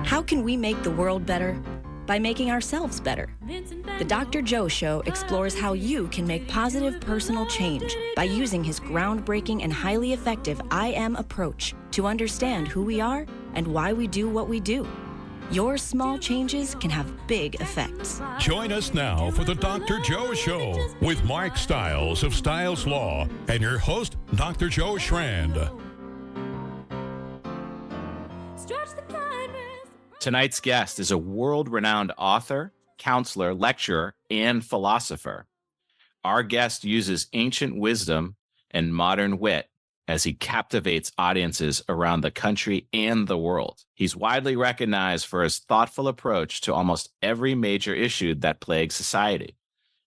How can we make the world better? By making ourselves better. The Dr. Joe Show explores how you can make positive personal change by using his groundbreaking and highly effective I Am approach to understand who we are and why we do what we do. Your small changes can have big effects. Join us now for the Dr. Joe Show with Mark Stiles of Stiles Law and your host, Dr. Joe Schrand. Tonight's guest is a world-renowned author, counselor, lecturer, and philosopher. Our guest uses ancient wisdom and modern wit as he captivates audiences around the country and the world. He's widely recognized for his thoughtful approach to almost every major issue that plagues society,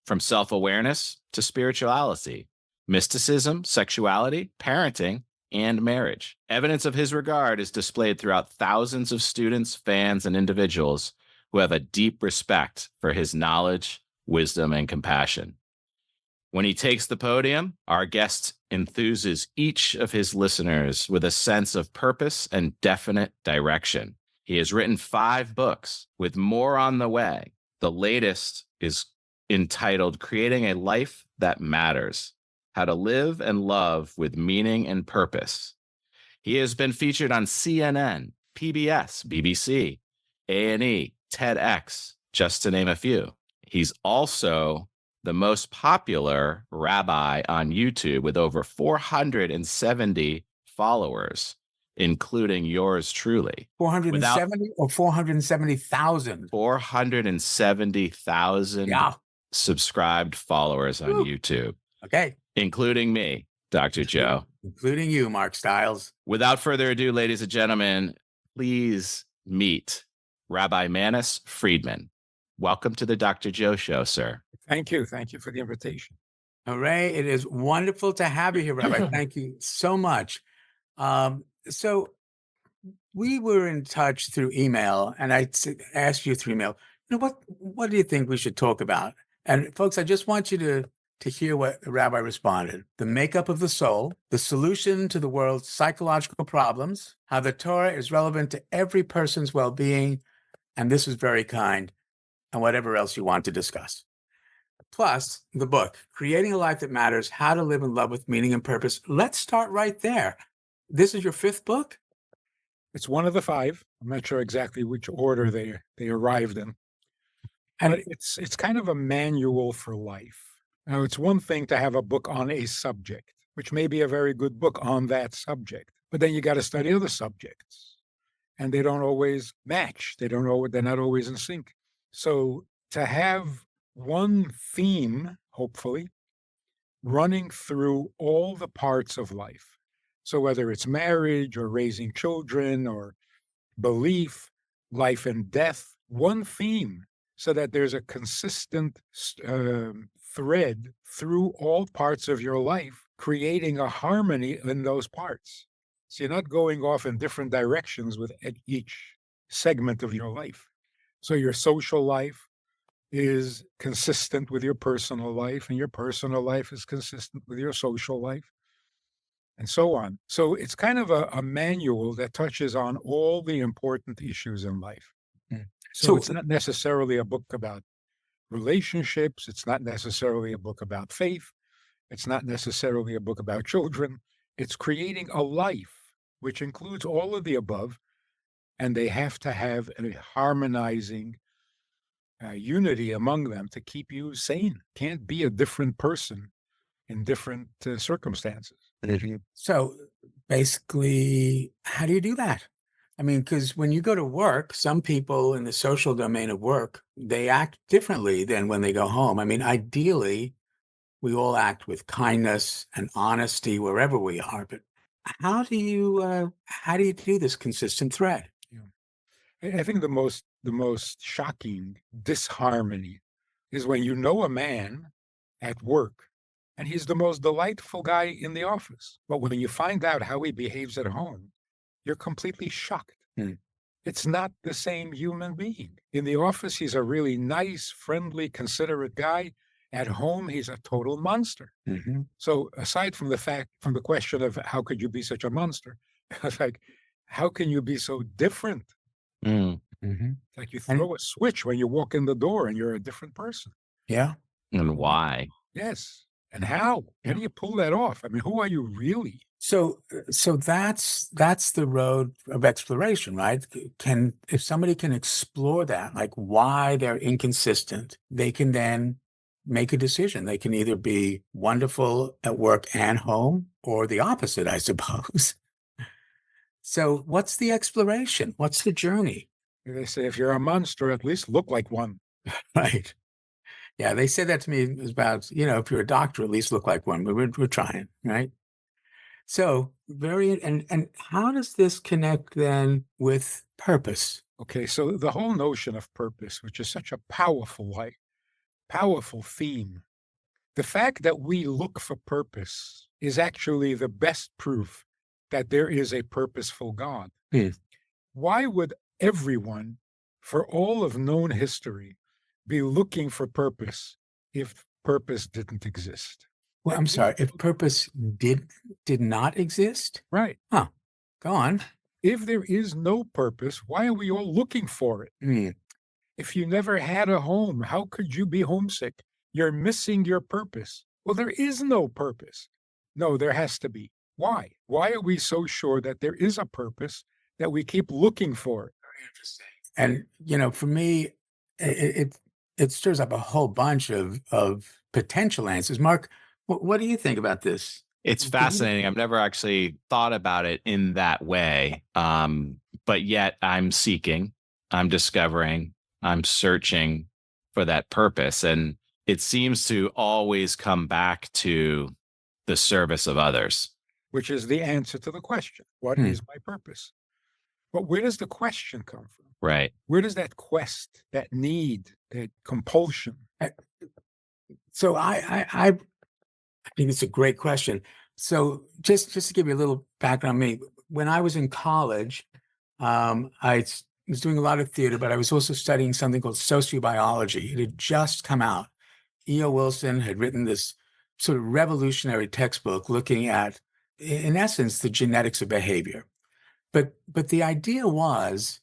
from self-awareness to spirituality, mysticism, sexuality, parenting, and marriage. Evidence of his regard is displayed throughout thousands of students, fans, and individuals who have a deep respect for his knowledge, wisdom, and compassion. When he takes the podium, our guest enthuses each of his listeners with a sense of purpose and definite direction. He has written 5 books, with more on the way. The latest is entitled Creating a Life That Matters: How to Live and Love with Meaning and Purpose. He has been featured on CNN, PBS, BBC, A&E, TEDx, just to name a few. He's also the most popular rabbi on YouTube with over 470 followers, including yours truly. 470 or 470,000? 470,000 subscribed followers on YouTube. Okay. Including me, Dr. Joe. Including you, Mark Stiles. Without further ado, ladies and gentlemen, please meet Rabbi Manis Friedman. Welcome to the Dr. Joe Show, sir. Thank you. Thank you for the invitation. Hooray. It is wonderful to have you here, Rabbi. Thank you so much. So we were in touch through email, and I asked you through email, what do you think we should talk about? And folks, I just want you to hear what the rabbi responded. The makeup of the soul, the solution to the world's psychological problems, how the Torah is relevant to every person's well-being, and this is very kind, and whatever else you want to discuss. Plus, the book, Creating a Life That Matters, How to Live in Love with Meaning and Purpose. Let's start right there. This is your 5th book? It's one of the 5. I'm not sure exactly which order they arrived in. And it's kind of a manual for life. Now, it's one thing to have a book on a subject, which may be a very good book on that subject, but then you got to study other subjects, and they don't always match. They're not always in sync. So to have one theme, hopefully, running through all the parts of life. So whether it's marriage or raising children or belief, life and death, one theme, so that there's a consistent thread through all parts of your life, creating a harmony in those parts. So you're not going off in different directions with each segment of your life. So your social life is consistent with your personal life, and your personal life is consistent with your social life, and so on. So it's kind of a manual that touches on all the important issues in life. So it's not necessarily a book about relationships. It's not necessarily a book about faith. It's not necessarily a book about children. It's creating a life, which includes all of the above, and they have to have a harmonizing unity among them to keep you sane. Can't be a different person in different circumstances. So basically, how do you do that? I mean, because when you go to work, some people in the social domain of work, they act differently than when they go home. I mean, ideally, we all act with kindness and honesty wherever we are. But how do you do this consistent thread? I think the most shocking disharmony is when you know a man at work and he's the most delightful guy in the office. But when you find out how he behaves at home, you're completely shocked. It's not the same human being. In the office, he's a really nice, friendly, considerate guy. At home, he's a total monster. So aside from the question of how could you be such a monster, it's like, how can you be so different? It's like you throw a switch when you walk in the door and you're a different person. Yeah. And why? Yes. And how? How do you pull that off? I mean, who are you really? So that's the road of exploration, right? If somebody can explore that, like why they're inconsistent, they can then make a decision. They can either be wonderful at work and home, or the opposite, I suppose. So what's the exploration? What's the journey? They say if you're a monster, at least look like one. Right. Yeah, they said that to me about, if you're a doctor, at least look like one. We're trying, right? So and how does this connect then with purpose? Okay, so the whole notion of purpose, which is such a powerful theme, the fact that we look for purpose is actually the best proof that there is a purposeful God. Why would everyone, for all of known history, be looking for purpose if purpose didn't exist? Well, I'm sorry, if purpose did not exist? Right. Huh. Go on. If there is no purpose, why are we all looking for it? If you never had a home, how could you be homesick? You're missing your purpose. Well, there is no purpose. No, there has to be. Why? Why are we so sure that there is a purpose that we keep looking for it? Very interesting. And, for me, it stirs up a whole bunch of potential answers. Mark, what do you think about this? It's fascinating. I've never actually thought about it in that way. But yet I'm seeking, I'm discovering, I'm searching for that purpose. And it seems to always come back to the service of others. Which is the answer to the question, what is my purpose? But where does the question come from? Right. Where does that quest, that need, that compulsion? So I think it's a great question. So just to give you a little background on me, when I was in college, I was doing a lot of theater, but I was also studying something called sociobiology. It had just come out. E.O. Wilson had written this sort of revolutionary textbook looking at, in essence, the genetics of behavior. But the idea was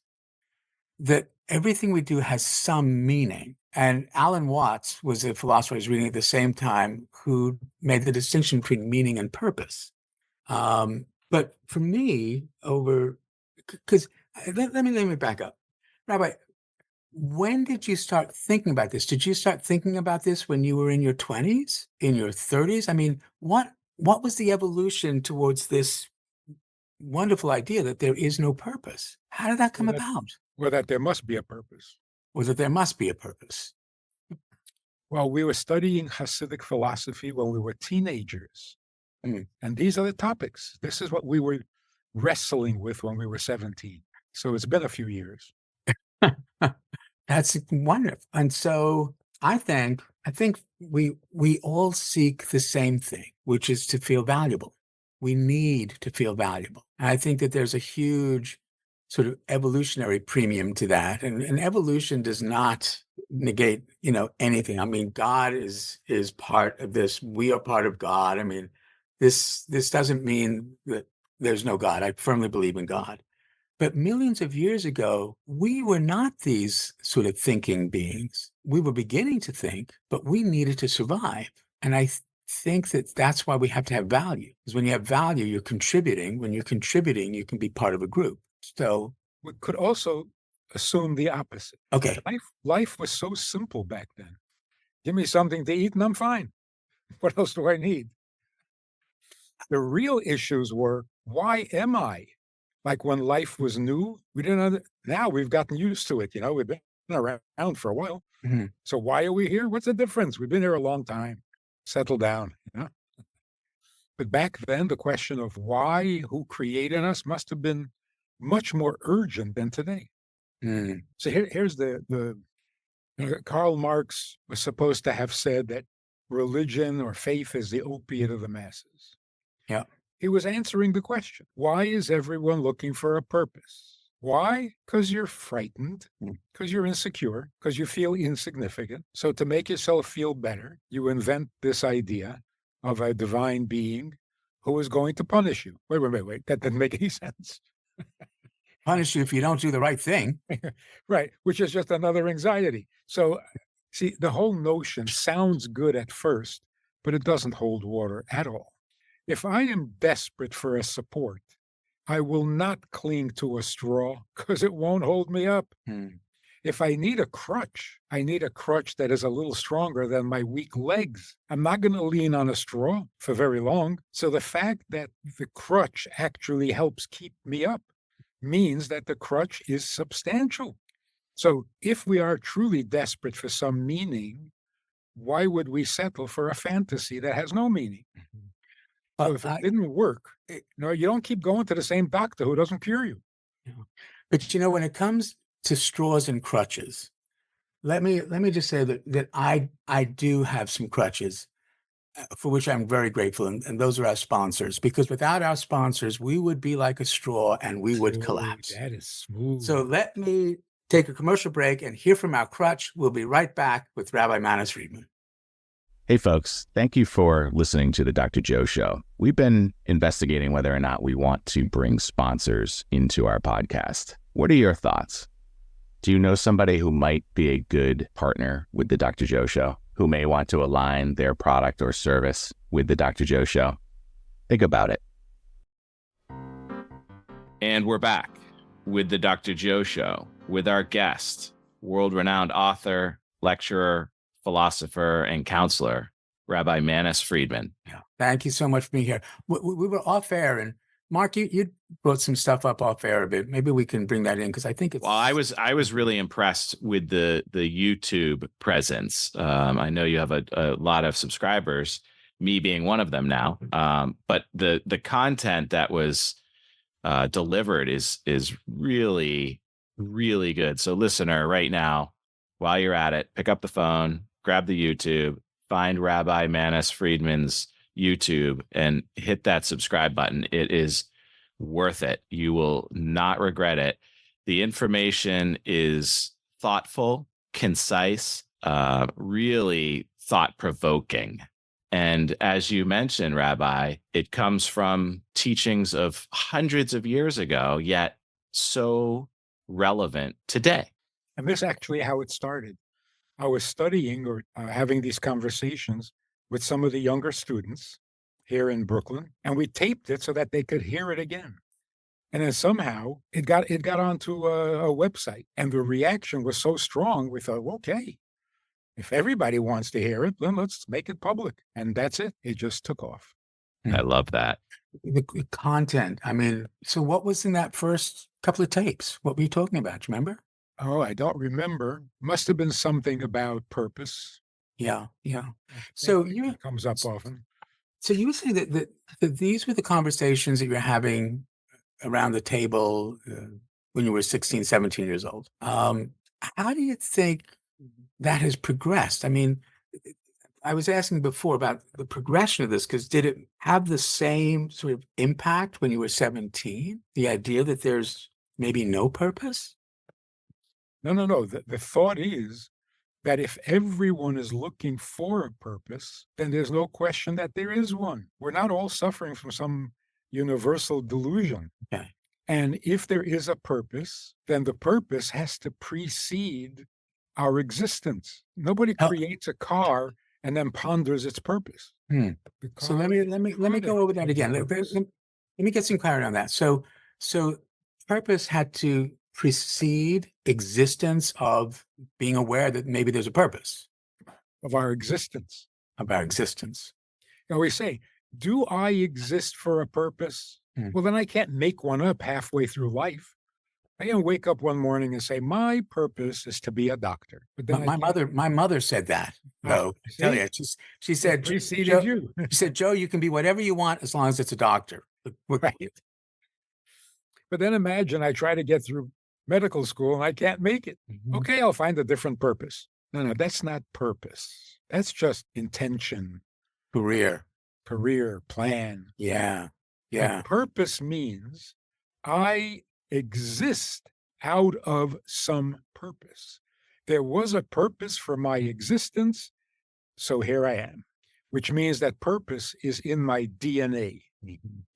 that everything we do has some meaning. And Alan Watts was a philosopher I was reading at the same time who made the distinction between meaning and purpose. But for me, because let me back up. Rabbi, when did you start thinking about this? Did you start thinking about this when you were in your 20s, in your 30s? I mean, what was the evolution towards this wonderful idea that there is no purpose? How did that come about? Well, that there must be a purpose. Or that there must be a purpose? Well, we were studying Hasidic philosophy when we were teenagers. And these are the topics. This is what we were wrestling with when we were 17. So it's been a few years. That's wonderful. And so I think we all seek the same thing, which is to feel valuable. We need to feel valuable. And I think that there's a huge sort of evolutionary premium to that. And evolution does not negate, anything. I mean, God is part of this. We are part of God. I mean, this doesn't mean that there's no God. I firmly believe in God. But millions of years ago, we were not these sort of thinking beings. We were beginning to think, but we needed to survive. And I think that that's why we have to have value. Because when you have value, you're contributing. When you're contributing, you can be part of a group. So we could also assume the opposite. Okay. Life was so simple back then. Give me something to eat and I'm fine. What else do I need? The real issues were, why am I? Like when life was new, we didn't. Now we've gotten used to it. We've been around for a while. So why are we here? What's the difference? We've been here a long time. Settle down. But back then, the question of why, who created us, must have been much more urgent than today. So here's the Karl Marx was supposed to have said that religion or faith is the opiate of the masses. Yeah. He was answering the question, why is everyone looking for a purpose? Why? Because you're frightened, because you're insecure, because you feel insignificant. So to make yourself feel better, you invent this idea of a divine being who is going to punish you. Wait. That didn't make any sense. punish you if you don't do the right thing. Right, which is just another anxiety. So, see, the whole notion sounds good at first, but it doesn't hold water at all. If I am desperate for a support, I will not cling to a straw because it won't hold me up. If I need a crutch, I need a crutch that is a little stronger than my weak legs. I'm not going to lean on a straw for very long. So the fact that the crutch actually helps keep me up means that the crutch is substantial. So if we are truly desperate for some meaning, why would we settle for a fantasy that has no meaning? So if it didn't work, you don't keep going to the same doctor who doesn't cure you. But when it comes to straws and crutches, let me just say that I do have some crutches for which I'm very grateful, and those are our sponsors. Because without our sponsors, we would be like a straw and we would collapse. That is smooth. So let me take a commercial break and hear from our crutch. We'll be right back with Rabbi Manis Friedman. Hey folks, thank you for listening to the Dr. Joe Show. We've been investigating whether or not we want to bring sponsors into our podcast. What are your thoughts? Do you know somebody who might be a good partner with the Dr. Joe Show, who may want to align their product or service with the Dr. Joe Show? Think about it. And we're back with the Dr. Joe Show with our guest, world-renowned author, lecturer, philosopher, and counselor, Rabbi Manis Friedman. Yeah. Thank you so much for being here. We were off air, and Mark, you brought some stuff up off air a bit. Maybe we can bring that in because I think it's. Well, I was really impressed with the YouTube presence. I know you have a lot of subscribers, me being one of them now. But the content that was delivered is really, really good. So, listener, right now, while you're at it, pick up the phone, grab the YouTube, find Rabbi Manis Friedman's YouTube, and hit that subscribe button. It is worth it. You will not regret it. The information is thoughtful, concise, really thought-provoking. And as you mentioned, Rabbi, it comes from teachings of hundreds of years ago, yet so relevant today. And this is actually how it started. I was studying or having these conversations with some of the younger students here in Brooklyn, and we taped it so that they could hear it again. And then somehow it got onto a website, and the reaction was so strong, we thought, okay, if everybody wants to hear it, then let's make it public. And that's it. It just took off. I love that. The content. I mean, so what was in that first couple of tapes? What were you talking about? Do you remember? Oh, I don't remember. Must have been something about purpose. Yeah. So it comes up often. So you would say that these were the conversations that you're having around the table when you were 16, 17 years old. How do you think that has progressed? I mean, I was asking before about the progression of this, because did it have the same sort of impact when you were 17? The idea that there's maybe no purpose? No. The thought is that if everyone is looking for a purpose, then there's no question that there is one. We're not all suffering from some universal delusion. Okay. And if there is a purpose, then the purpose has to precede our existence. Nobody creates a car and then ponders its purpose. So let me go over that again. Let me get some clarity on that. So purpose had to precede existence of being aware that maybe there's a purpose of our existence. Now we say, do I exist for a purpose? Well, then I can't make one up halfway through life. I can wake up one morning and say, my purpose is to be a doctor. But then my mother said that. No, I tell you, she said, preceded you. She said, Joe, you can be whatever you want as long as it's a doctor. Right. But then imagine I try to get through medical school and I can't make it. Okay, I'll find a different purpose. No, that's not purpose. That's just intention. Career, plan. Yeah. And purpose means I exist out of some purpose. There was a purpose for my existence, so here I am, which means that purpose is in my DNA.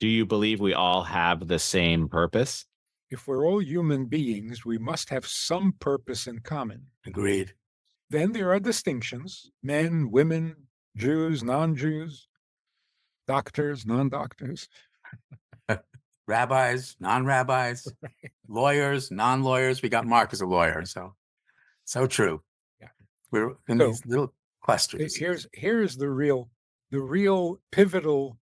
Do you believe we all have the same purpose? if we're all human beings, we must have some purpose in common. Agreed. Then there are distinctions: men, women, Jews, non-Jews, doctors, non-doctors. Rabbis, non-rabbis, lawyers, non-lawyers. We got Mark as a lawyer, so true. Yeah. We're in these little clusters. Here's the real pivotal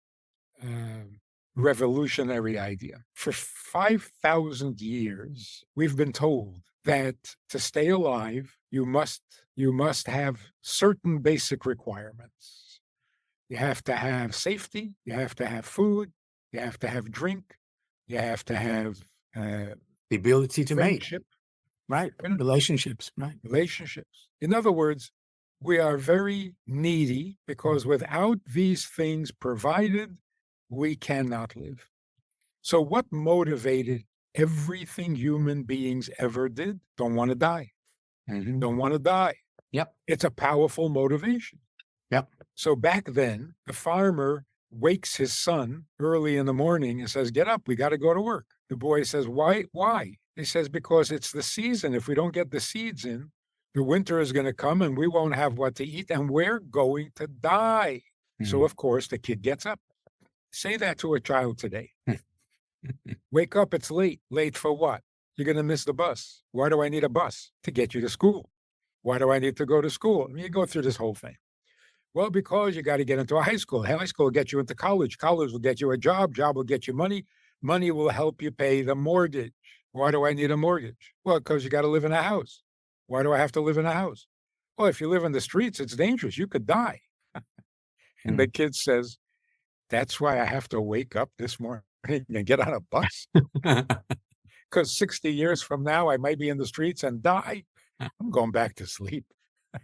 revolutionary idea. For 5,000 years, we've been told that to stay alive, you must have certain basic requirements. You have to have safety, you have to have food, you have to have drink, you have to have the ability to mate. Right. Relationships. Right. Relationships. In other words, we are very needy because without these things provided, we cannot live. So what motivated everything human beings ever did? Don't want to die. Mm-hmm. Don't want to die. Yep. It's a powerful motivation. Yep. So back then, the farmer wakes his son early in the morning and says, "Get up, we got to go to work." The boy says, "Why? Why?" He says, "Because it's the season. If we don't get the seeds in, the winter is going to come and we won't have what to eat and we're going to die." Mm-hmm. So of course the kid gets up. Say that to a child today. Wake up, it's late. Late for what? You're going to miss the bus. Why do I need a bus? To get you to school. Why do I need to go to school? I mean, you go through this whole thing. Well, because you got to get into a high school. High school will get you into college. College will get you a job. Job will get you money. Money will help you pay the mortgage. Why do I need a mortgage? Well, because you got to live in a house. Why do I have to live in a house? Well, if you live in the streets, it's dangerous. You could die. And the kid says, "That's why I have to wake up this morning and get on a bus. Because 60 years from now, I might be in the streets and die. I'm going back to sleep."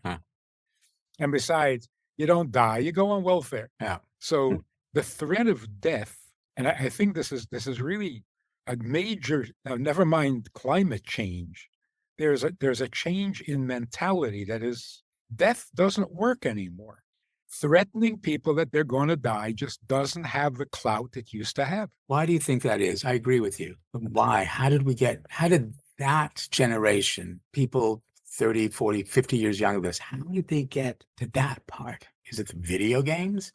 And besides, you don't die, you go on welfare. Yeah. So the threat of death, and I think this is really a major, never mind climate change. There's a change in mentality that is, death doesn't work anymore. Threatening people that they're going to die just doesn't have the clout it used to have. Why do you think that is? I agree with you. But why? How did that generation, people 30, 40, 50 years younger than us, how did they get to that part? Is it the video games?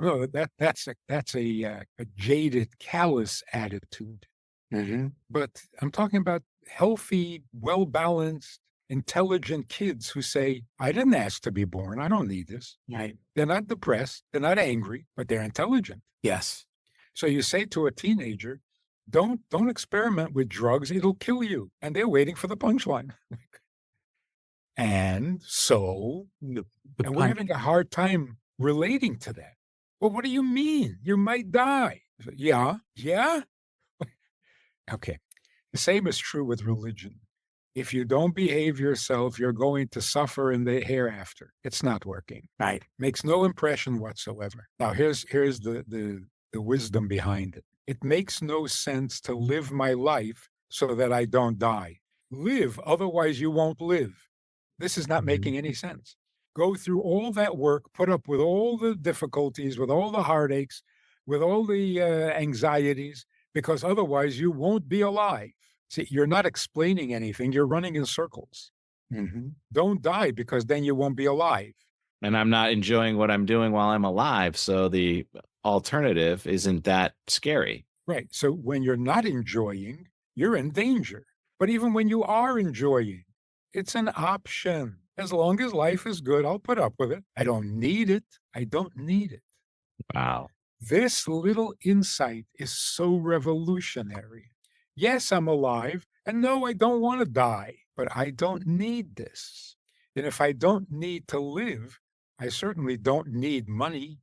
Well, that's a jaded, callous attitude. Mm-hmm. But I'm talking about healthy, well-balanced, intelligent kids who say, "I didn't ask to be born. I don't need this." Right. They're not depressed. They're not angry, but they're intelligent. Yes. So you say to a teenager, don't experiment with drugs. It'll kill you. And they're waiting for the punchline. And so, and we're having a hard time relating to that. Well, what do you mean? You might die. Yeah. Okay. The same is true with religion. If you don't behave yourself, you're going to suffer in the hereafter. It's not working. Right. Makes no impression whatsoever. Now, here's the wisdom behind it. It makes no sense to live my life so that I don't die. Live, otherwise you won't live. This is not making any sense. Go through all that work, put up with all the difficulties, with all the heartaches, with all the anxieties, because otherwise you won't be alive. See, you're not explaining anything. You're running in circles. Mm-hmm. Don't die, because then you won't be alive. And I'm not enjoying what I'm doing while I'm alive. So the alternative isn't that scary. Right. So when you're not enjoying, you're in danger. But even when you are enjoying, it's an option. As long as life is good, I'll put up with it. I don't need it. I don't need it. Wow. This little insight is so revolutionary. Yes, I'm alive. And no, I don't want to die, but I don't need this. And if I don't need to live, I certainly don't need money.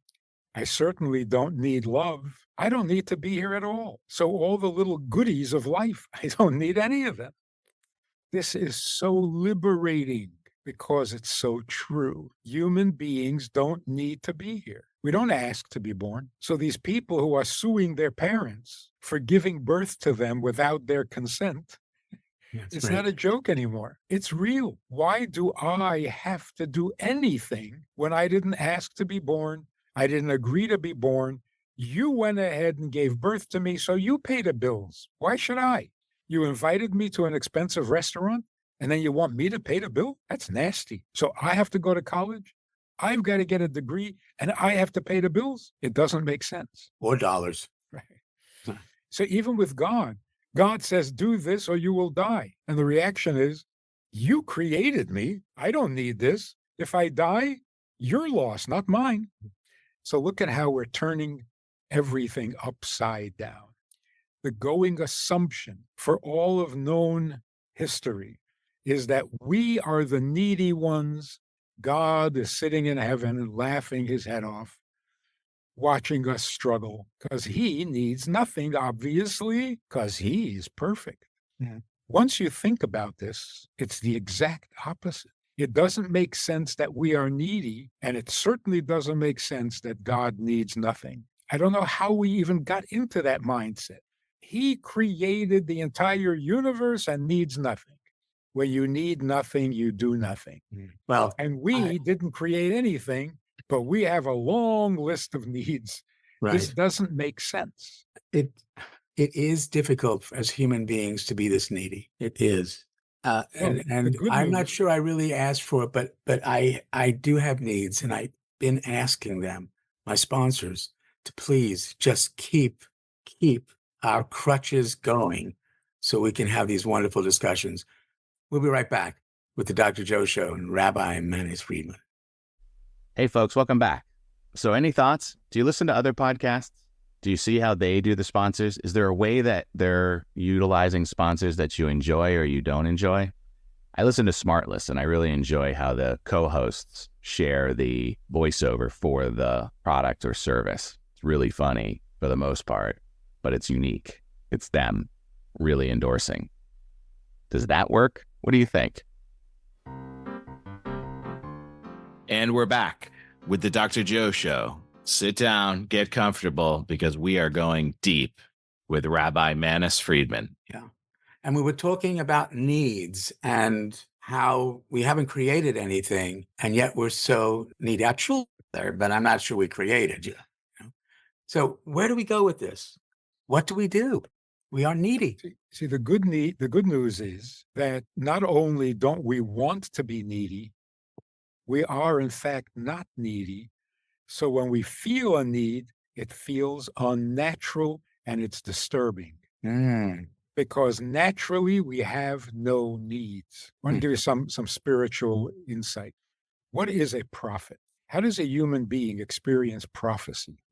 I certainly don't need love. I don't need to be here at all. So all the little goodies of life, I don't need any of them. This is so liberating because it's so true. Human beings don't need to be here. We don't ask to be born. So these people who are suing their parents for giving birth to them without their consent, it's not a joke anymore. It's real. Why do I have to do anything when I didn't ask to be born? I didn't agree to be born. You went ahead and gave birth to me, so you pay the bills. Why should I? You invited me to an expensive restaurant, and then you want me to pay the bill? That's nasty. So I have to go to college? I've got to get a degree, and I have to pay the bills? It doesn't make sense. Or dollars. Right. So even with God, God says, do this or you will die. And the reaction is, you created me. I don't need this. If I die, your loss, not mine. So look at how we're turning everything upside down. The going assumption for all of known history is that we are the needy ones. God is sitting in heaven and laughing his head off, watching us struggle, because he needs nothing, obviously, because he's perfect. Yeah. Once you think about this, it's the exact opposite. It doesn't make sense that we are needy, and it certainly doesn't make sense that God needs nothing. I don't know how we even got into that mindset. He created the entire universe and needs nothing. When you need nothing, you do nothing. Well, And we didn't create anything, but we have a long list of needs. right. This doesn't make sense. It is difficult as human beings to be this needy. It is. And I'm not sure I really asked for it, but I do have needs, and I've been asking them, my sponsors, to please just keep our crutches going so we can have these wonderful discussions. We'll be right back with the Dr. Joe Show and Rabbi Manis Friedman. Hey, folks, welcome back. So any thoughts? Do you listen to other podcasts? Do you see how they do the sponsors? Is there a way that they're utilizing sponsors that you enjoy or you don't enjoy? I listen to SmartList, and I really enjoy how the co-hosts share the voiceover for the product or service. It's really funny for the most part, but it's unique. It's them really endorsing. Does that work? What do you think? And we're back with the Dr. Joe Show. Sit down, get comfortable, because we are going deep with Rabbi Manis Friedman. Yeah. And we were talking about needs and how we haven't created anything, and yet we're so needy. Actually, but I'm not sure we created you. So where do we go with this? What do? We are needy. See, the good news is that not only don't we want to be needy, we are in fact not needy. So when we feel a need, it feels unnatural and it's disturbing. Because naturally we have no needs. I want to give you some spiritual insight. What is a prophet? How does a human being experience prophecy?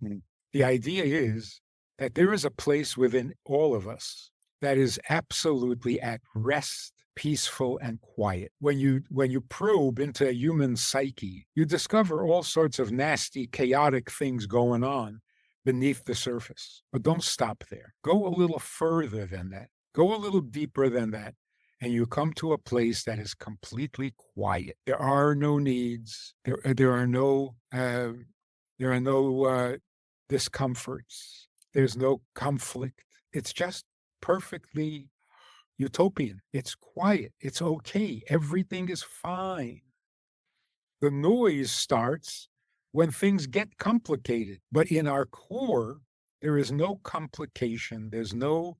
The idea is that there is a place within all of us that is absolutely at rest, peaceful, and quiet. When you probe into a human psyche, you discover all sorts of nasty, chaotic things going on beneath the surface. But don't stop there. Go a little further than that. Go a little deeper than that. And you come to a place that is completely quiet. There are no needs. There are no discomforts. There's no conflict. It's just perfectly utopian. It's quiet. It's okay. Everything is fine. The noise starts when things get complicated. But in our core, there is no complication. There's no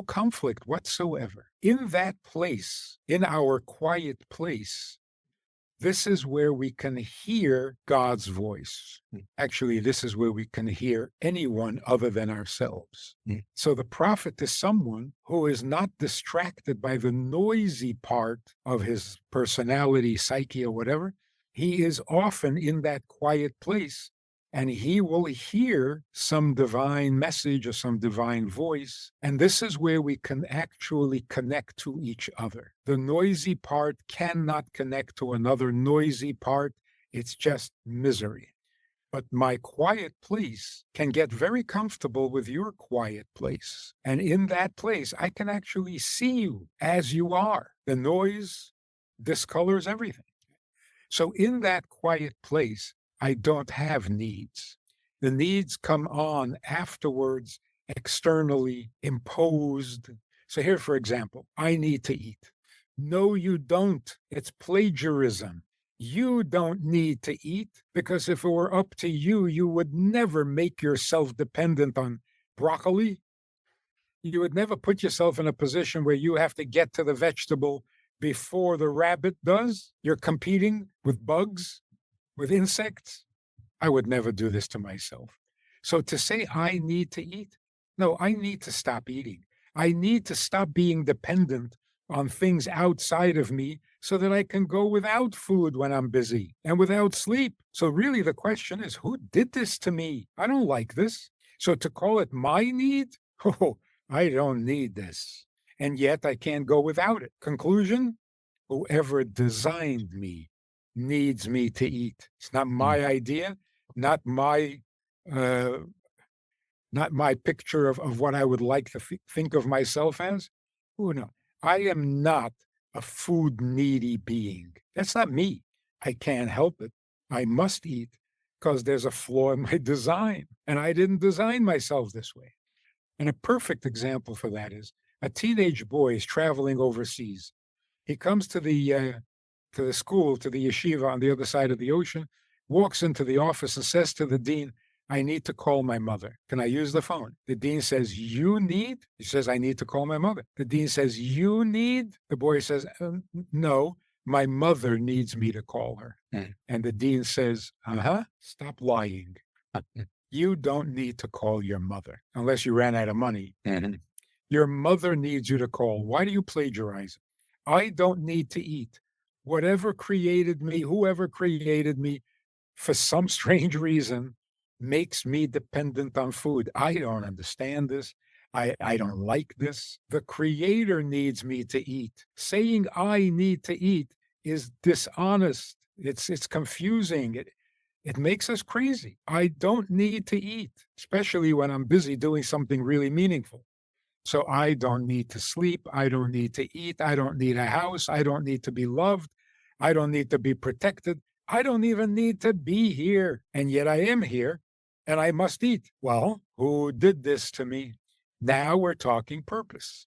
conflict whatsoever. In that place, in our quiet place, this is where we can hear God's voice. Actually, this is where we can hear anyone other than ourselves. So the prophet is someone who is not distracted by the noisy part of his personality, psyche, or whatever. He is often in that quiet place, and he will hear some divine message or some divine voice. And this is where we can actually connect to each other. The noisy part cannot connect to another noisy part. It's just misery. But my quiet place can get very comfortable with your quiet place. And in that place, I can actually see you as you are. The noise discolors everything. So in that quiet place, I don't have needs. The needs come on afterwards, externally imposed. So here, for example, I need to eat. No, you don't. It's plagiarism. You don't need to eat, because if it were up to you, you would never make yourself dependent on broccoli. You would never put yourself in a position where you have to get to the vegetable before the rabbit does. You're competing with bugs, with insects. I would never do this to myself. So to say I need to eat, no, I need to stop eating. I need to stop being dependent on things outside of me so that I can go without food when I'm busy and without sleep. So really the question is, who did this to me? I don't like this. So to call it my need, oh, I don't need this. And yet I can't go without it. Conclusion, whoever designed me needs me to eat. It's not my idea, not my picture of what I would like to think of myself as. Oh, no. I am not a food needy being. That's not me. I can't help it. I must eat because there's a flaw in my design, and I didn't design myself this way. And a perfect example for that is a teenage boy is traveling overseas. He comes to the school, to the yeshiva on the other side of the ocean, walks into the office and says to the dean, I need to call my mother. Can I use the phone? The dean says, you need? He says, I need to call my mother. The dean says, you need? The boy says, no, my mother needs me to call her. And the dean says, stop lying. You don't need to call your mother unless you ran out of money. Your mother needs you to call. Why do you plagiarize? I don't need to eat. Whatever created me, whoever created me, for some strange reason, makes me dependent on food. I don't understand this. I don't like this. The creator needs me to eat. Saying I need to eat is dishonest. It's confusing. It makes us crazy. I don't need to eat, especially when I'm busy doing something really meaningful. So I don't need to sleep. I don't need to eat. I don't need a house. I don't need to be loved. I don't need to be protected. I don't even need to be here. And yet I am here and I must eat. Well, who did this to me? Now we're talking purpose.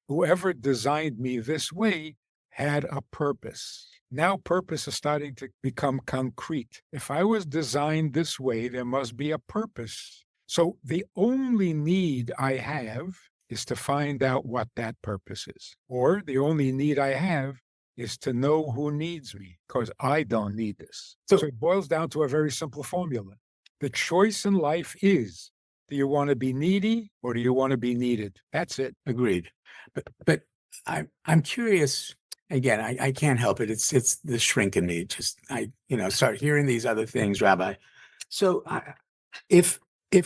Whoever designed me this way had a purpose. Now purpose is starting to become concrete. If I was designed this way, there must be a purpose. So the only need I have is to find out what that purpose is. Or the only need I have is to know who needs me, because I don't need this. So it boils down to a very simple formula. The choice in life is, do you want to be needy or do you want to be needed? That's it. Agreed. But I'm curious. Again, I can't help it. It's the shrink in me. Just I start hearing these other things, Rabbi. So if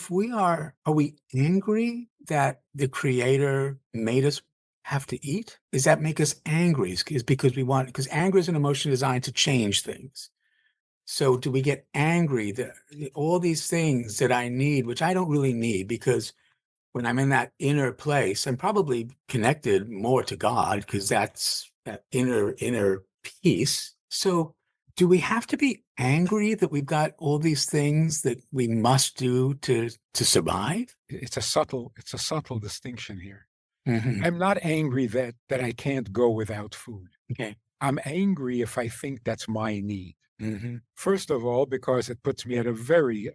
we are we angry that the Creator made us have to eat? Does that make us angry? Is because anger is an emotion designed to change things. So do we get angry that all these things that I need, which I don't really need, because when I'm in that inner place, I'm probably connected more to God because that's that inner peace. So do we have to be angry that we've got all these things that we must do to survive? It's a subtle distinction here. Mm-hmm. I'm not angry that I can't go without food. Okay. I'm angry if I think that's my need. Mm-hmm. First of all, because it puts me at a very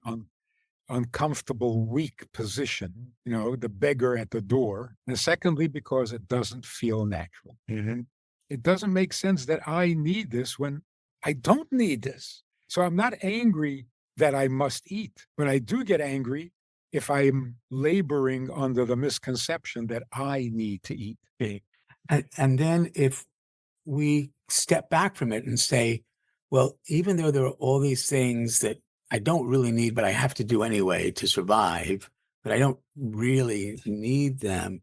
uncomfortable, weak position, the beggar at the door. And secondly, because it doesn't feel natural. Mm-hmm. It doesn't make sense that I need this when I don't need this. So I'm not angry that I must eat, but I do get angry if I'm laboring under the misconception that I need to eat. Okay. And then if we step back from it and say, well, even though there are all these things that I don't really need, but I have to do anyway to survive, but I don't really need them,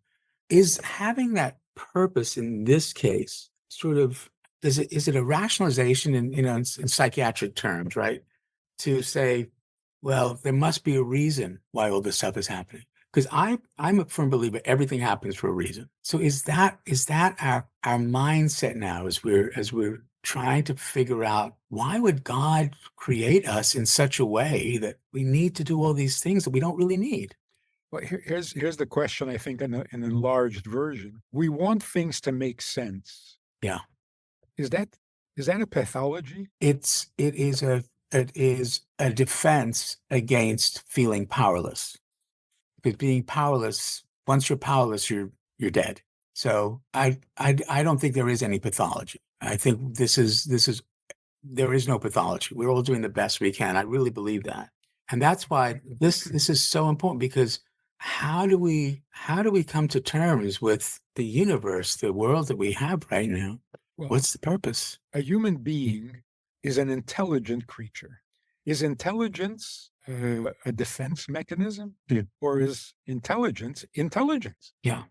is having that purpose in this case sort of, is it a rationalization in psychiatric terms, right? To say, well, there must be a reason why all this stuff is happening. Because I'm a firm believer everything happens for a reason. So is that our mindset now as we're trying to figure out, why would God create us in such a way that we need to do all these things that we don't really need? Well, here's the question, I think, in an enlarged version. We want things to make sense. Yeah. Is that a pathology? It is a defense against feeling powerless. Because being powerless Once you're powerless, you're dead. So I don't think there is any pathology. I think there is no pathology. We're all doing the best we can. I really believe that. And that's why this is so important, because how do we come to terms with the universe, the world that we have right now? Well, what's the purpose? A human being is an intelligent creature. Is intelligence a defense mechanism? Yeah. Or is intelligence intelligence? Yeah.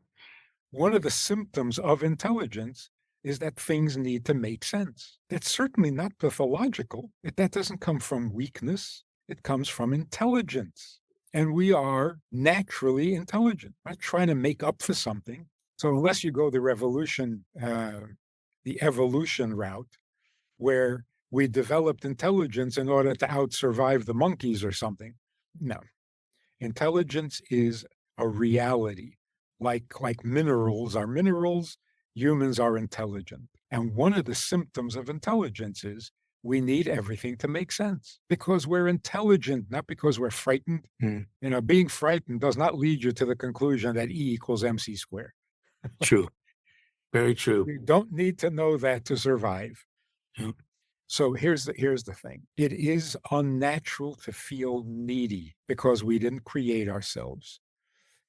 One of the symptoms of intelligence is that things need to make sense. That's certainly not pathological. That doesn't come from weakness. It comes from intelligence. And we are naturally intelligent. We're not trying to make up for something. So unless you go the evolution route, where we developed intelligence in order to outsurvive the monkeys or something, no. Intelligence is a reality. Like minerals are minerals, humans are intelligent. And one of the symptoms of intelligence is we need everything to make sense, because we're intelligent, not because we're frightened. Being frightened does not lead you to the conclusion that E equals MC squared. True. Very true. You don't need to know that to survive. Yep. So here's the thing. It is unnatural to feel needy because we didn't create ourselves.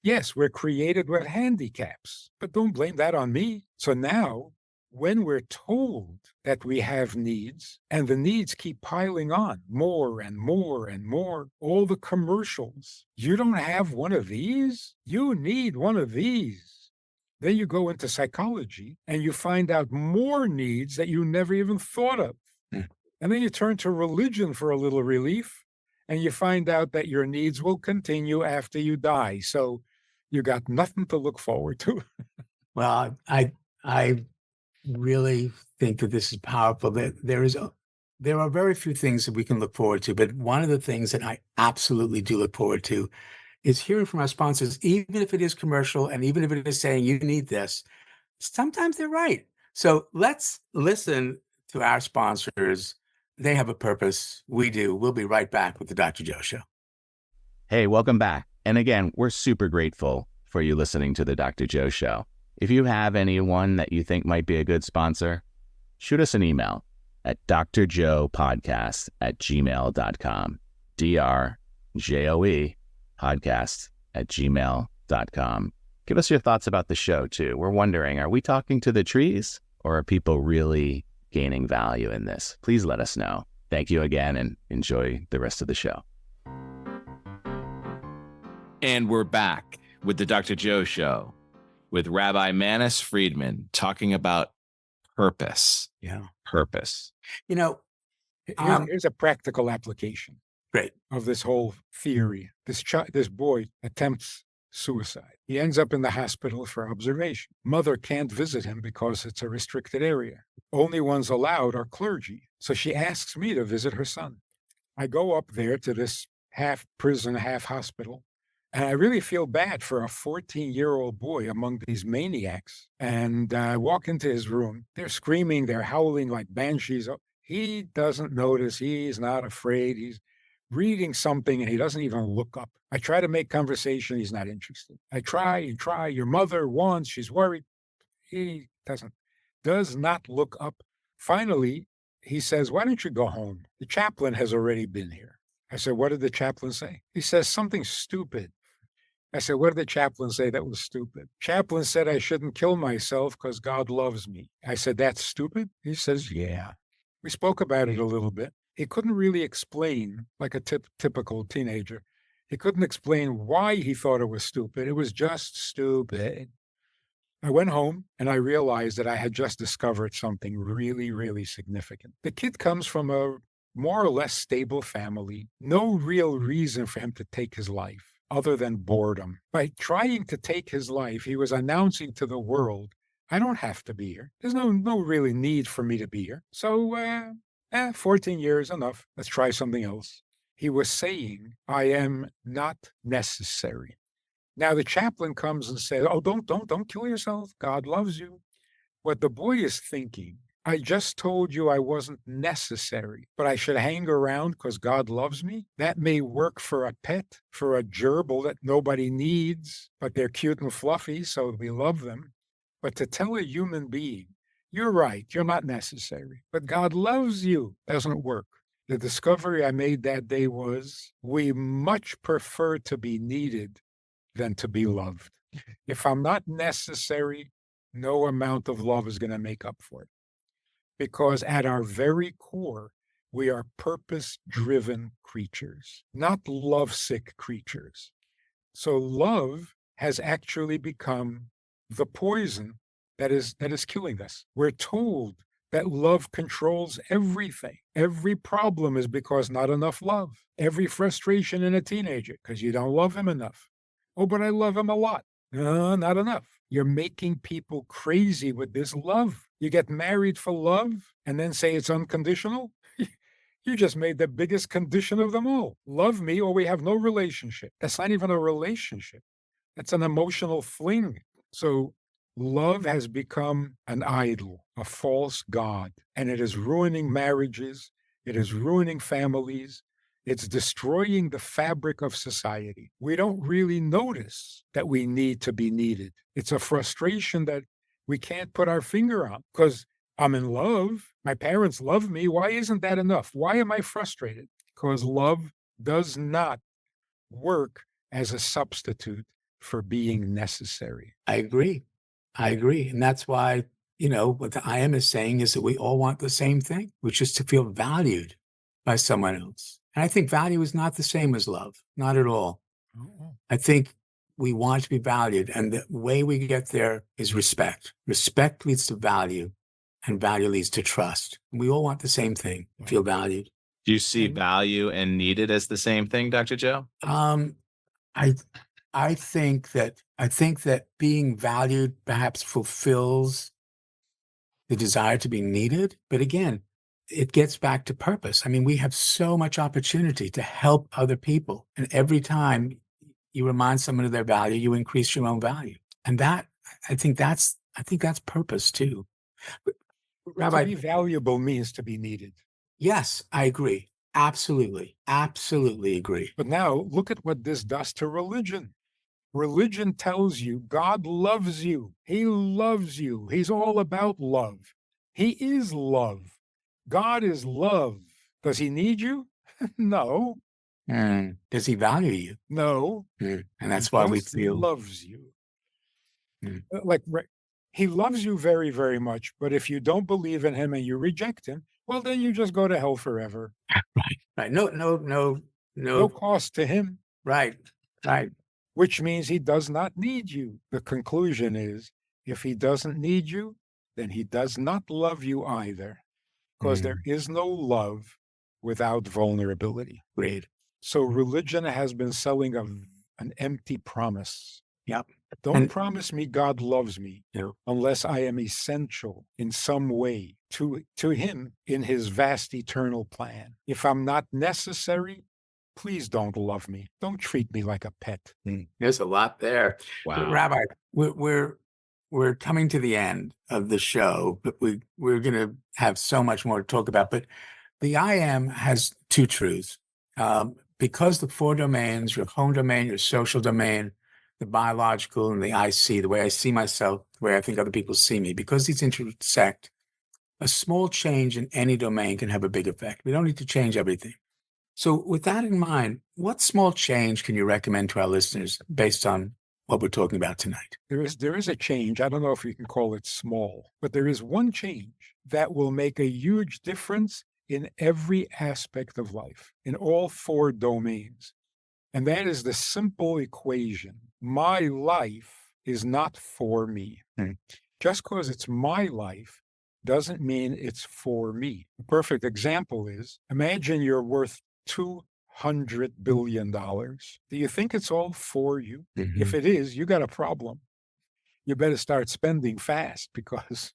Yes, we're created with handicaps, but don't blame that on me. So now, when we're told that we have needs, and the needs keep piling on, more and more and more, all the commercials, you don't have one of these? You need one of these. Then you go into psychology and you find out more needs that you never even thought of. And then you turn to religion for a little relief, and you find out that your needs will continue after you die. So you got nothing to look forward to. Well, I really think that this is powerful. That there are very few things that we can look forward to, but one of the things that I absolutely do look forward to is hearing from our sponsors, even if it is commercial and even if it is saying you need this, sometimes they're right. So let's listen to our sponsors. They have a purpose. We do. We'll be right back with the Dr. Joe Show. Hey, welcome back. And again, we're super grateful for you listening to the Dr. Joe Show. If you have anyone that you think might be a good sponsor, shoot us an email at drjoepodcast@gmail.com. DRJOE podcast@gmail.com. Give us your thoughts about the show, too. We're wondering, are we talking to the trees, or are people really gaining value in this? Please let us know. Thank you again, and enjoy the rest of the show. And we're back with the Dr. Joe Show with Rabbi Manis Friedman talking about purpose. Yeah. Purpose. Here's a practical application Great. of this whole theory. This boy attempts suicide. He ends up in the hospital for observation. Mother can't visit him because it's a restricted area. Only ones allowed are clergy. So she asks me to visit her son. I go up there to this half prison, half hospital, and I really feel bad for a 14-year-old boy among these maniacs. And I walk into his room. They're screaming, they're howling like banshees. He doesn't notice. He's not afraid. He's reading something and he doesn't even look up. I try to make conversation. He's not interested. I try and try. Your mother wants, she's worried. He does not look up. Finally, he says, "Why don't you go home? The chaplain has already been here." I said, "What did the chaplain say?" He says, "Something stupid." I said, "What did the chaplain say that was stupid?" Chaplain said I shouldn't kill myself because God loves me. I said, "That's stupid?" He says, "Yeah." We spoke about it a little bit. He couldn't really explain, like a typical teenager. He couldn't explain why he thought it was stupid. It was just stupid. I went home and I realized that I had just discovered something really, really significant. The kid comes from a more or less stable family. No real reason for him to take his life other than boredom. By trying to take his life, he was announcing to the world, I don't have to be here. There's no really need for me to be here. So, 14 years, enough. Let's try something else. He was saying, I am not necessary. Now the chaplain comes and says, "Oh, don't kill yourself. God loves you." What the boy is thinking I just told you I wasn't necessary, but I should hang around because God loves me. That may work for a pet, for a gerbil that nobody needs, but they're cute and fluffy, so we love them. But to tell a human being, you're right, you're not necessary, but God loves you, doesn't work. The discovery I made that day was we much prefer to be needed than to be loved. If I'm not necessary, no amount of love is going to make up for it. Because at our very core, we are purpose-driven creatures, not lovesick creatures. So love has actually become the poison that is killing us. We're told that love controls everything. Every problem is because not enough love. Every frustration in a teenager, because you don't love him enough. Oh, but I love him a lot. No, not enough. You're making people crazy with this love. You get married for love and then say it's unconditional. You just made the biggest condition of them all. Love me or we have no relationship. That's not even a relationship. That's an emotional fling. So love has become an idol, a false god, and it is ruining marriages. It is ruining families. It's destroying the fabric of society. We don't really notice that we need to be needed. It's a frustration that we can't put our finger on because I'm in love. My parents love me. Why isn't that enough? Why am I frustrated? Because love does not work as a substitute for being necessary. I agree. And that's why, what the IM is saying is that we all want the same thing, which is to feel valued by someone else. And I think value is not the same as love, not at all. Oh. I think we want to be valued. And the way we get there is respect. Respect leads to value, and value leads to trust. We all want the same thing, feel valued. Do you see value and needed as the same thing, Dr. Joe? I think that being valued perhaps fulfills the desire to be needed. But again, it gets back to purpose. I mean, we have so much opportunity to help other people. And every time you remind someone of their value, you increase your own value. And I think that's purpose too. But, Rabbi, to be valuable means to be needed. Yes, I agree. Absolutely agree. But now look at what this does to religion. Religion tells you God loves you. He loves you. He's all about love. He is love. God is love. Does he need you? No. Does he value you? No. And that's why we feel loves you. He loves you very, very much. But if you don't believe in him and you reject him, well, then you just go to hell forever. Right. No cost to him. Right. Which means he does not need you. The conclusion is, if he doesn't need you, then he does not love you either, because there is no love without vulnerability. Great. So religion has been selling an empty promise. Yep. Don't promise me God loves me No. unless I am essential in some way to him in his vast eternal plan. If I'm not necessary, please don't love me. Don't treat me like a pet. There's a lot there. Wow. Rabbi, we're coming to the end of the show, but we're going to have so much more to talk about. But the IM has two truths. Because the four domains, your home domain, your social domain, the biological, and the IC, the way I see myself, the way I think other people see me, because these intersect, a small change in any domain can have a big effect. We don't need to change everything. So with that in mind, what small change can you recommend to our listeners based on what we're talking about tonight? There is a change. I don't know if you can call it small, but there is one change that will make a huge difference in every aspect of life, in all four domains. And that is the simple equation. My life is not for me. Just because it's my life doesn't mean it's for me. A perfect example is, imagine you're worth $200 billion. Do you think it's all for you? If it is, you got a problem. You better start spending fast, because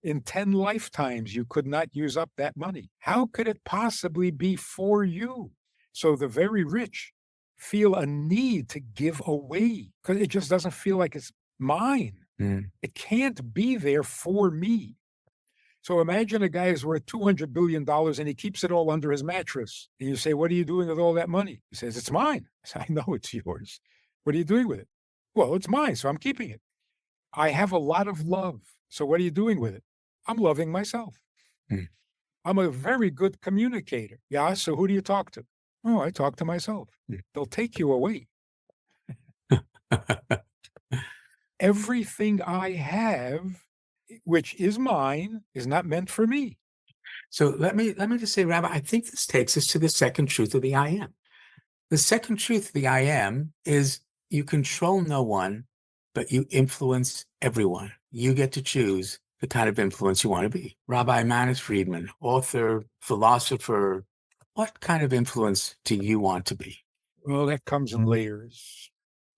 in 10 lifetimes, you could not use up that money. How could it possibly be for you? So the very rich feel a need to give away because it just doesn't feel like it's mine. It can't be there for me. So imagine a guy who's worth $200 billion and he keeps it all under his mattress. And you say, what are you doing with all that money? He says, it's mine. I say, I know it's yours. What are you doing with it? Well, it's mine, so I'm keeping it. I have a lot of love. So what are you doing with it? I'm loving myself. I'm a very good communicator. Yeah, so who do you talk to? Oh, I talk to myself. They'll take you away. Everything I have, which is mine, is not meant for me. So let me just say, Rabbi, I think this takes us to the second truth of the I am. The second truth of the I am is you control no one, but you influence everyone. You get to choose the kind of influence you want to be. Rabbi Manis Friedman, author, philosopher, what kind of influence do you want to be? Well, that comes in layers.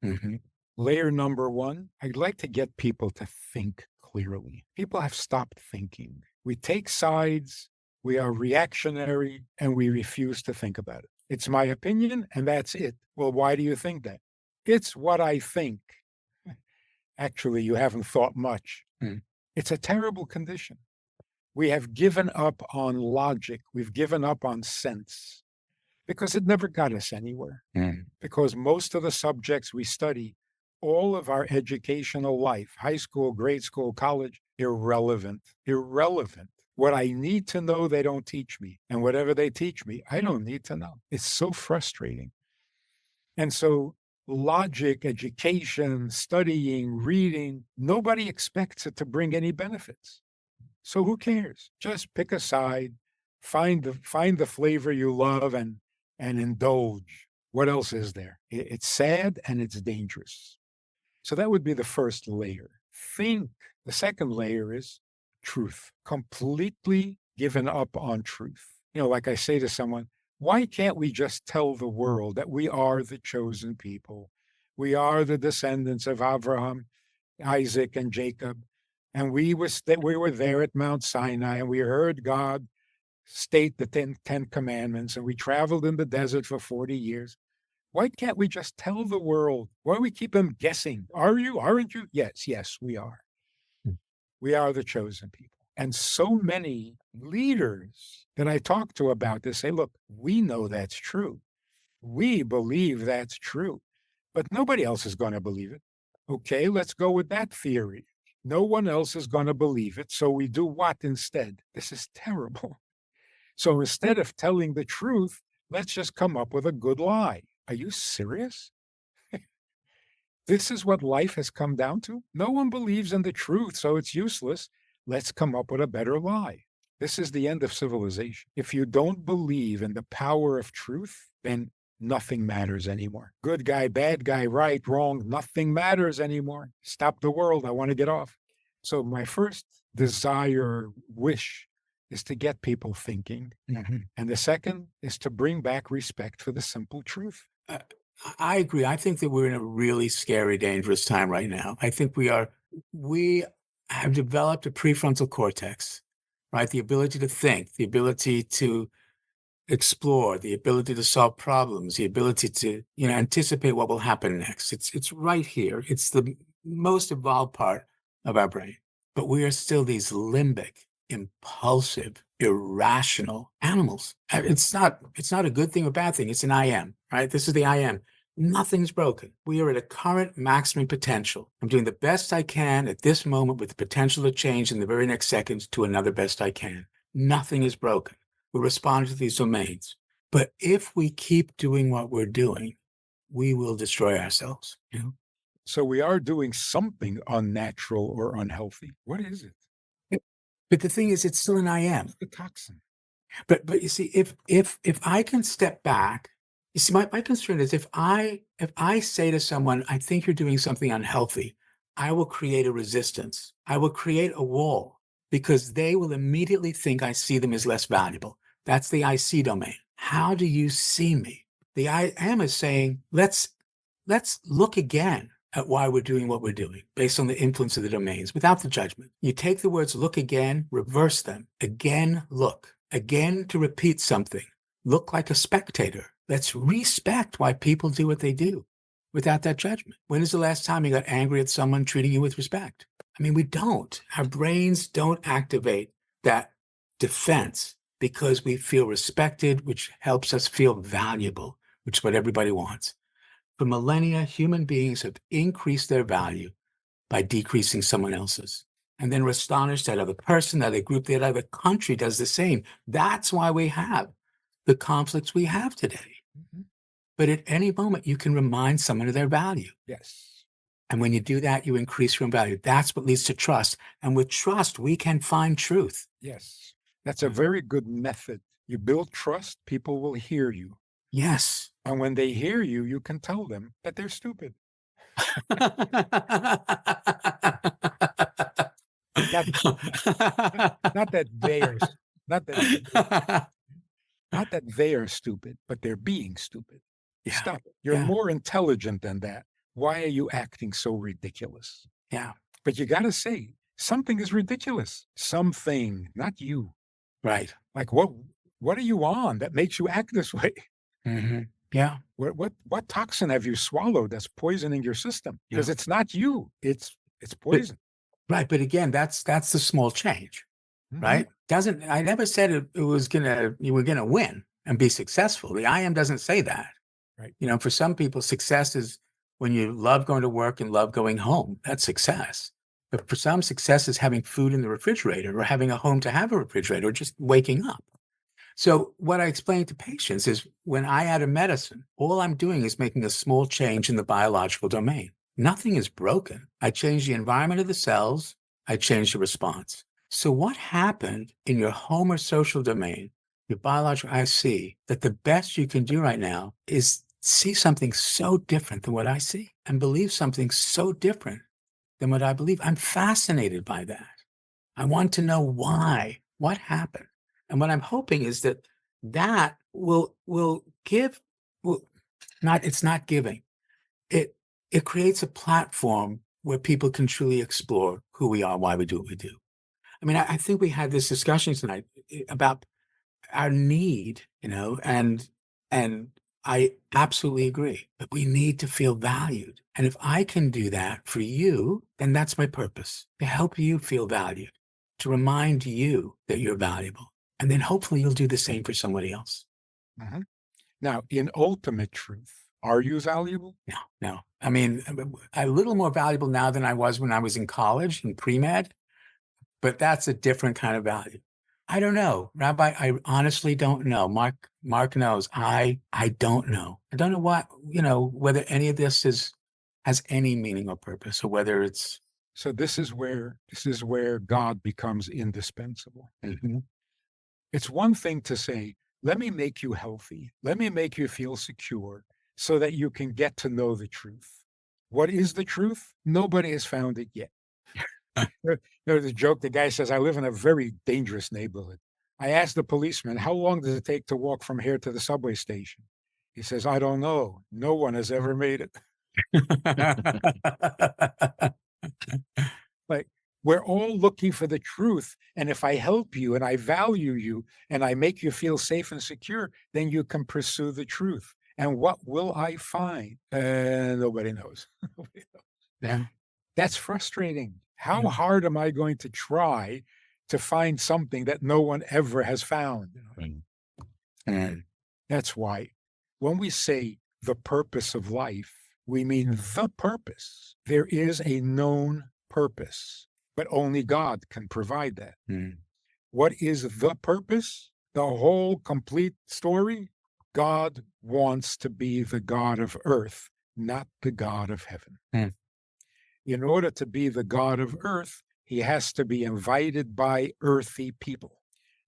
Mm-hmm. Layer number one, I'd like to get people to think clearly. People have stopped thinking. We take sides, we are reactionary, and we refuse to think about it. It's my opinion, and that's it. Well, why do you think that? It's what I think. Actually, you haven't thought much. It's a terrible condition. We have given up on logic. We've given up on sense because it never got us anywhere. Because most of the subjects we study, all of our educational life, high school, grade school, college, irrelevant. What I need to know, they don't teach me. And whatever they teach me, I don't need to know. It's so frustrating. And so logic, education, studying, reading, nobody expects it to bring any benefits. So who cares? Just pick a side, find the flavor you love and indulge. What else is there? It's sad and it's dangerous. So that would be the first layer. Think. The second layer is truth. Completely given up on truth. Like I say to someone, why can't we just tell the world that we are the chosen people? We are the descendants of Abraham, Isaac, and Jacob. And we were there at Mount Sinai, and we heard God state the 10 commandments, and we traveled in the desert for 40 years. Why can't we just tell the world? Why do we keep them guessing? Are you? Aren't you? Yes, we are. We are the chosen people. And so many leaders that I talk to about this say, look, we know that's true. We believe that's true, but nobody else is going to believe it. Okay, let's go with that theory. No one else is going to believe it. So we do what instead? This is terrible. So instead of telling the truth, let's just come up with a good lie. Are you serious? This is what life has come down to? No one believes in the truth, so it's useless. Let's come up with a better lie. This is the end of civilization. If you don't believe in the power of truth, then nothing matters anymore. Good guy, bad guy, right, wrong, nothing matters anymore. Stop the world. I want to get off. So my first desire, wish, is to get people thinking. And the second is to bring back respect for the simple truth. I agree. I think that we're in a really scary, dangerous time right now. I think we have developed a prefrontal cortex, right? The ability to think, the ability to explore, the ability to solve problems, the ability to, anticipate what will happen next. It's right here. It's the most evolved part of our brain. But we are still these limbic, impulsive, irrational animals. It's not a good thing or bad thing. It's an I am, right? This is the I am. Nothing's broken. We are at a current maximum potential. I'm doing the best I can at this moment with the potential to change in the very next second to another best I can. Nothing is broken. We respond to these domains. But if we keep doing what we're doing, we will destroy ourselves. So we are doing something unnatural or unhealthy. What is it? But the thing is, it's still an I am. It's the toxin. But you see, if I can step back, you see, my concern is if I say to someone, I think you're doing something unhealthy, I will create a resistance. I will create a wall because they will immediately think I see them as less valuable. That's the I see domain. How do you see me? The I am is saying, let's look again at why we're doing what we're doing based on the influence of the domains without the judgment. You take the words look again, reverse them. Again, look. Again, to repeat something. Look like a spectator. Let's respect why people do what they do without that judgment. When is the last time you got angry at someone treating you with respect? I mean, we don't. Our brains don't activate that defense because we feel respected, which helps us feel valuable, which is what everybody wants. For millennia, human beings have increased their value by decreasing someone else's. And then we're astonished that other person, that other group, that other country does the same. That's why we have the conflicts we have today. Mhm. But at any moment, you can remind someone of their value. Yes. And when you do that, you increase your own value. That's what leads to trust. And with trust, we can find truth. Yes. That's a very good method. You build trust, people will hear you. Yes. And when they hear you, you can tell them that they're stupid. Not that they are not that not that they are stupid, but they're being stupid. Yeah. Stop it. You're Yeah. more intelligent than that. Why are you acting so ridiculous? Yeah. But you got to say something is ridiculous. Something, not you. Right. Like what are you on that makes you act this way? Mm-hmm. Yeah. What toxin have you swallowed that's poisoning your system? Because Yeah. it's not you. It's poison. Right. But again, that's the small change. Mhm. Right? I never said you were gonna win and be successful. The I am doesn't say that. Right. For some people, success is when you love going to work and love going home. That's success. But for some, success is having food in the refrigerator or having a home to have a refrigerator or just waking up. So what I explain to patients is when I add a medicine, all I'm doing is making a small change in the biological domain. Nothing is broken. I change the environment of the cells. I change the response. So what happened in your home or social domain, your biological, I see that the best you can do right now is see something so different than what I see and believe something so different than what I believe. I'm fascinated by that. I want to know why, what happened. And what I'm hoping is that will give, it's not giving. It creates a platform where people can truly explore who we are, why we do what we do. I mean, I think we had this discussion tonight about our need, and I absolutely agree that we need to feel valued. And if I can do that for you, then that's my purpose, to help you feel valued, to remind you that you're valuable. And then hopefully you'll do the same for somebody else. Mhm. Now, in ultimate truth, are you valuable? No. I mean, a little more valuable now than I was when I was in college in pre-med, but that's a different kind of value. I don't know, Rabbi. I honestly don't know. Mark knows. I don't know. I don't know what, whether any of this has any meaning or purpose, or whether it's. So this is where God becomes indispensable. Mhm. It's one thing to say, let me make you healthy. Let me make you feel secure so that you can get to know the truth. What is the truth? Nobody has found it yet. There's a joke. The guy says, I live in a very dangerous neighborhood. I asked the policeman, how long does it take to walk from here to the subway station? He says, I don't know. No one has ever made it. Like, we're all looking for the truth. And if I help you and I value you and I make you feel safe and secure, then you can pursue the truth. And what will I find? Nobody knows. Nobody knows. Yeah. That's frustrating. How hard am I going to try to find something that no one ever has found? And that's why when we say the purpose of life, we mean the purpose. There is a known purpose, but only God can provide that. What is the purpose? The whole complete story? God wants to be the God of earth, not the God of heaven. In order to be the God of earth, he has to be invited by earthy people.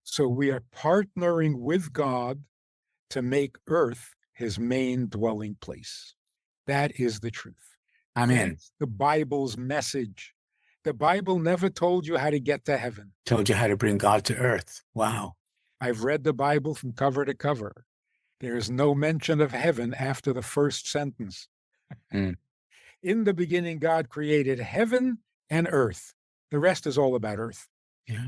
So we are partnering with God to make earth his main dwelling place. That is the truth. I'm in. That's the Bible's message. The Bible never told you how to get to heaven. Told you how to bring God to earth. Wow. I've read the Bible from cover to cover. There is no mention of heaven after the first sentence. In the beginning, God created heaven and earth. The rest is all about earth. Yeah.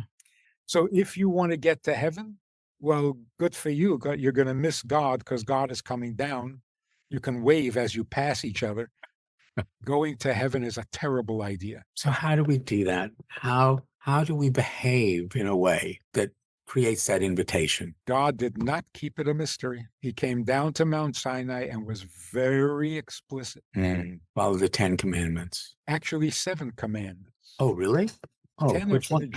So if you want to get to heaven, well, good for you. You're going to miss God because God is coming down. You can wave as you pass each other. Going to heaven is a terrible idea. So how do we do that? How how do we behave in a way that creates that invitation? God did not keep it a mystery. He came down to Mount Sinai and was very explicit. Follow the 10 Commandments. Actually, 7 commandments. Oh, really? Oh, 10 which one?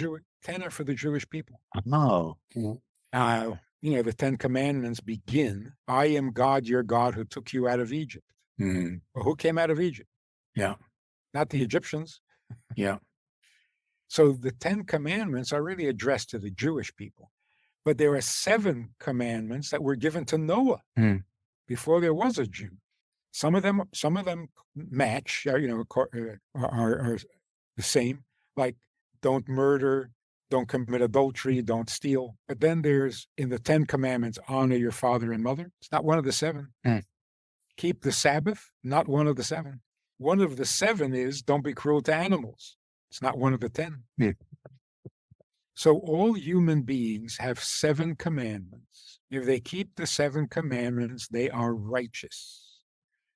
10 are for the Jewish people. Oh. The 10 commandments begin, I am God, your God, who took you out of Egypt. Well, who came out of Egypt? Yeah. Not the Egyptians. Yeah. So the 10 commandments are really addressed to the Jewish people. But there are 7 commandments that were given to Noah before there was a Jew. Some of them match, are the same, like don't murder, don't commit adultery, don't steal. But then there's, in the 10 commandments, honor your father and mother. It's not one of the 7. Keep the Sabbath, not one of the 7. One of the 7 is don't be cruel to animals. It's not one of the 10. So all human beings have 7 commandments. If they keep the 7 commandments, they are righteous.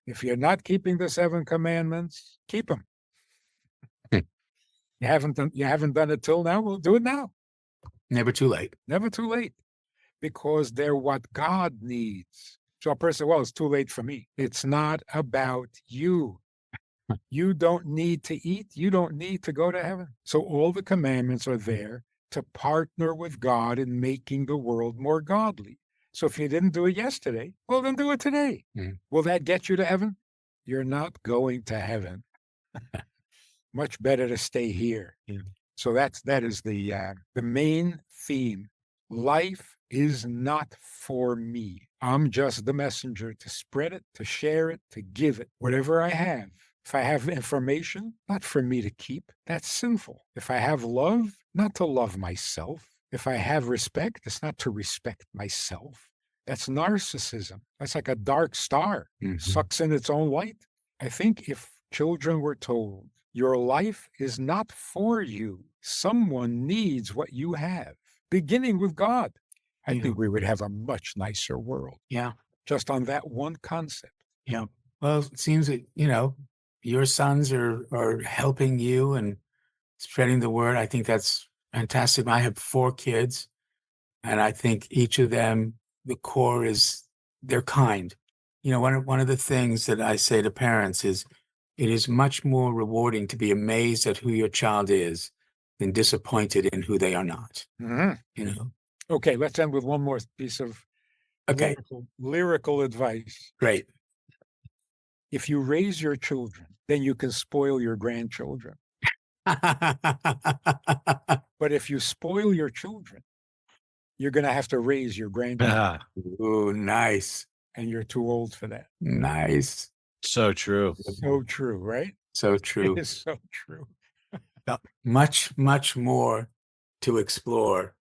If you're not keeping the 7 commandments, keep them. You haven't done it till now, we'll do it now. Never too late. Never too late. Because they're what God needs. So a person, well, it's too late for me. It's not about you. You don't need to eat. You don't need to go to heaven. So all the commandments are there to partner with God in making the world more godly. So if you didn't do it yesterday, well, then do it today. Will that get you to heaven? You're not going to heaven. Much better to stay here. So that is the main theme. Life is not for me. I'm just the messenger to spread it, to share it, to give it, whatever I have. If I have information, not for me to keep, that's sinful. If I have love, not to love myself. If I have respect, it's not to respect myself. That's narcissism. That's like a dark star, sucks in its own light. I think if children were told, your life is not for you, someone needs what you have, beginning with God, I think we would have a much nicer world. Yeah. Just on that one concept. Yeah. Well, it seems that, your sons are helping you and spreading the word. I think that's fantastic. I have 4 kids, and I think each of them, the core is they're kind. One of the things that I say to parents is it is much more rewarding to be amazed at who your child is than disappointed in who they are not. Okay, let's end with one more piece of lyrical advice. Great. If you raise your children, then you can spoil your grandchildren. But if you spoil your children, you're going to have to raise your grandchildren. Oh, nice. And you're too old for that. Nice. So true. So true, right? So true. It is so true. Much, much more to explore.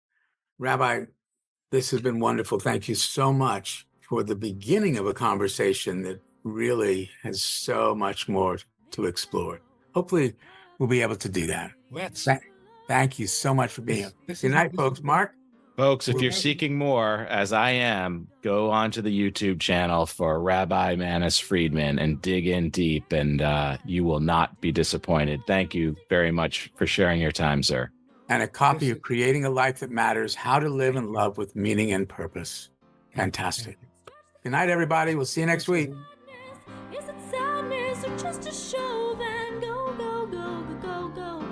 Rabbi, this has been wonderful. Thank you so much for the beginning of a conversation that really has so much more to explore. Hopefully, we'll be able to do that. Thank you so much for being here. Good night, folks. Mark? Folks, if you're seeking more, as I am, go onto the YouTube channel for Rabbi Manis Friedman and dig in deep, and you will not be disappointed. Thank you very much for sharing your time, sir. And a copy of Creating a Life That Matters, How to Live and Love with Meaning and Purpose. Fantastic. Good night, everybody. We'll see you next week. Is it sadness or just a show? Then go, go, go, go, go, go.